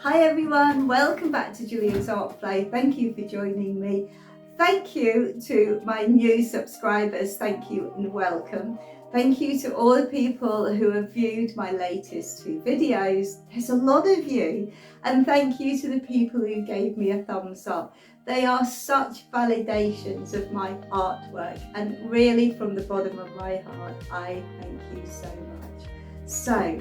Hi everyone, welcome back to Gillian's Art Flow. Thank you for joining me. Thank you to my new subscribers, thank you and welcome. Thank you to all the people who have viewed my latest 2 videos. There's a lot of you, and thank you to the people who gave me a thumbs up. They are such validations of my artwork, and really from the bottom of my heart, I thank you so much. So,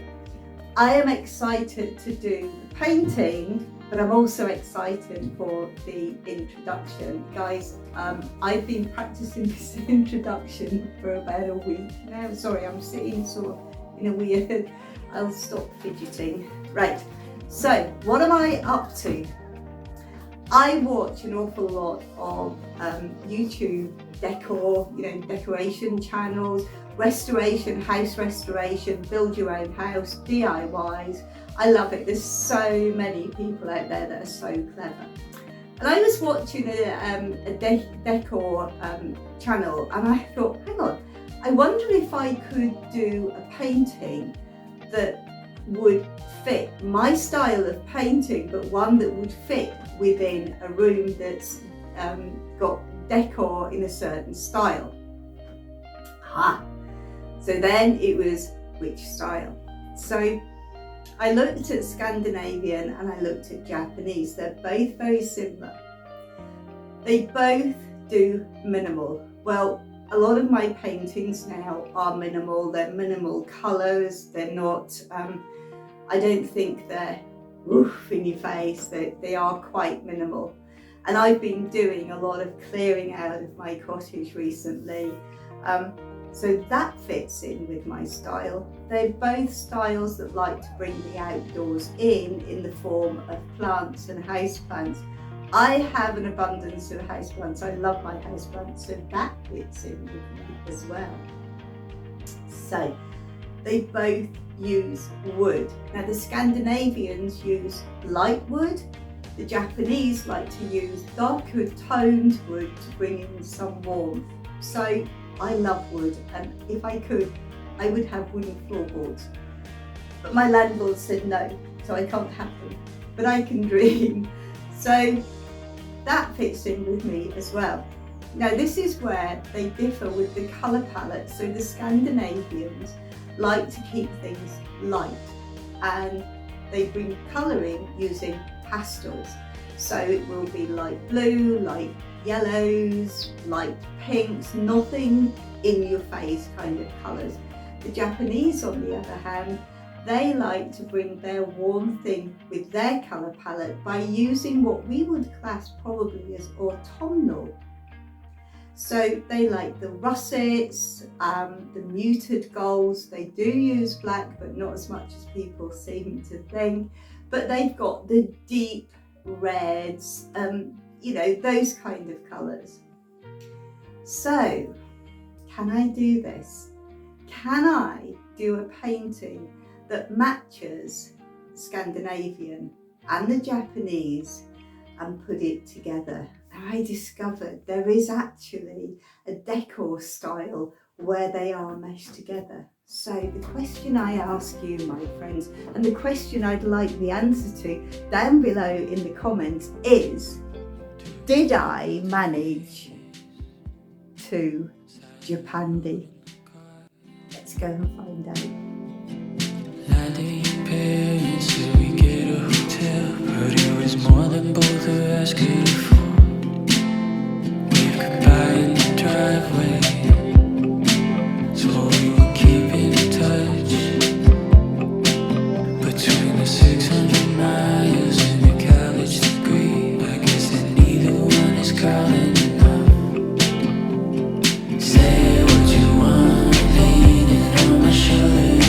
I am excited to do the painting, but I'm also excited for the introduction. Guys, I've been practicing this introduction for about a week now. Sorry, I'm sitting sort of in a weird, I'll stop fidgeting. Right, so what am I up to? I watch an awful lot of YouTube decor, decoration channels, restoration, house restoration, build your own house, DIYs. I love it. There's so many people out there that are so clever. And I was watching a decor channel, and I thought, hang on, I wonder if I could do a painting that would fit my style of painting, but one that would fit within a room that's got decor in a certain style. So then it was which style. So I looked at Scandinavian and I looked at Japanese. They're both very similar. They both do minimal. Well, a lot of my paintings now are minimal. They're minimal colours. They're not, I don't think they're oof in your face. They are quite minimal. And I've been doing a lot of clearing out of my cottage recently. So that fits in with my style. They're both styles that like to bring the outdoors in the form of plants and houseplants. I have an abundance of houseplants. I love my houseplants, so that fits in with me as well. So they both use wood. Now the Scandinavians use light wood. The Japanese like to use darker toned wood to bring in some warmth. So I love wood, and if I could, I would have wooden floorboards. But my landlord said no, so I can't have them. But I can dream. So that fits in with me as well. Now this is where they differ with the colour palette. So the Scandinavians like to keep things light, and they bring colour in using pastels. So it will be light blue, light yellows, light pinks, nothing in your face kind of colours. The Japanese, on the other hand, they like to bring their warmth in with their colour palette by using what we would class probably as autumnal. So they like the russets, the muted golds. They do use black, but not as much as people seem to think. But they've got the deep reds, those kind of colours. So, can I do this? Can I do a painting that matches Scandinavian and the Japanese and put it together? And I discovered there is actually a decor style where they are meshed together. So the question I ask you, my friends, and the question I'd like the answer to down below in the comments is, did I manage to Japandi? Let's go and find out. Landing your parents, so we get a hotel. Heard it was more than both of us could afford. Wave goodbye in the driveway, so we will keep in touch. Between the 600 miles and your college degree, I guess that neither one is calling enough. Say what you want, leaning on my shoulder.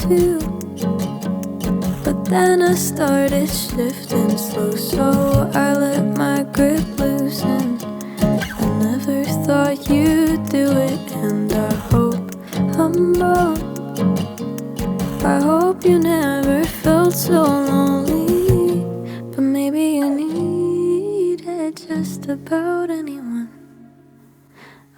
too. But then I started shifting slow, so I let my grip loosen. I never thought you'd do it, and I hope I'm wrong. I hope you never felt so lonely, but maybe you need it just about anyone.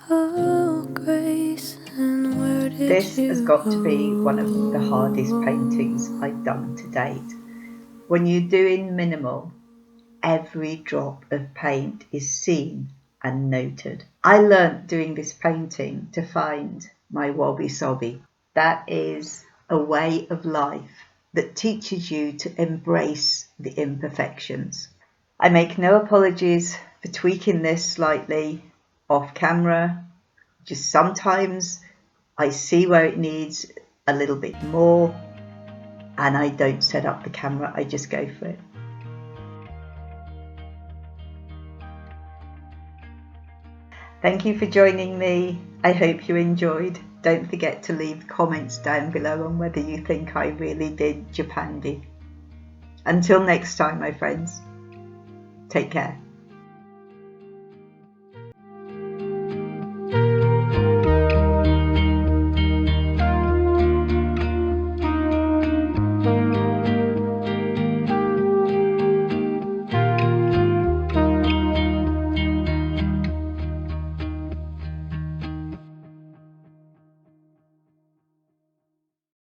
Oh, Grace, and where did This you has got go? to be one of the hardest paintings I've done to date. When you're doing minimal, every drop of paint is seen and noted. I learnt doing this painting to find my wabi-sabi. That is a way of life that teaches you to embrace the imperfections. I make no apologies for tweaking this slightly off camera. Just sometimes I see where it needs a little bit more and I don't set up the camera, I just go for it. Thank you for joining me. I hope you enjoyed. Don't forget to leave comments down below on whether you think I really did Japandi. Until next time, my friends, take care.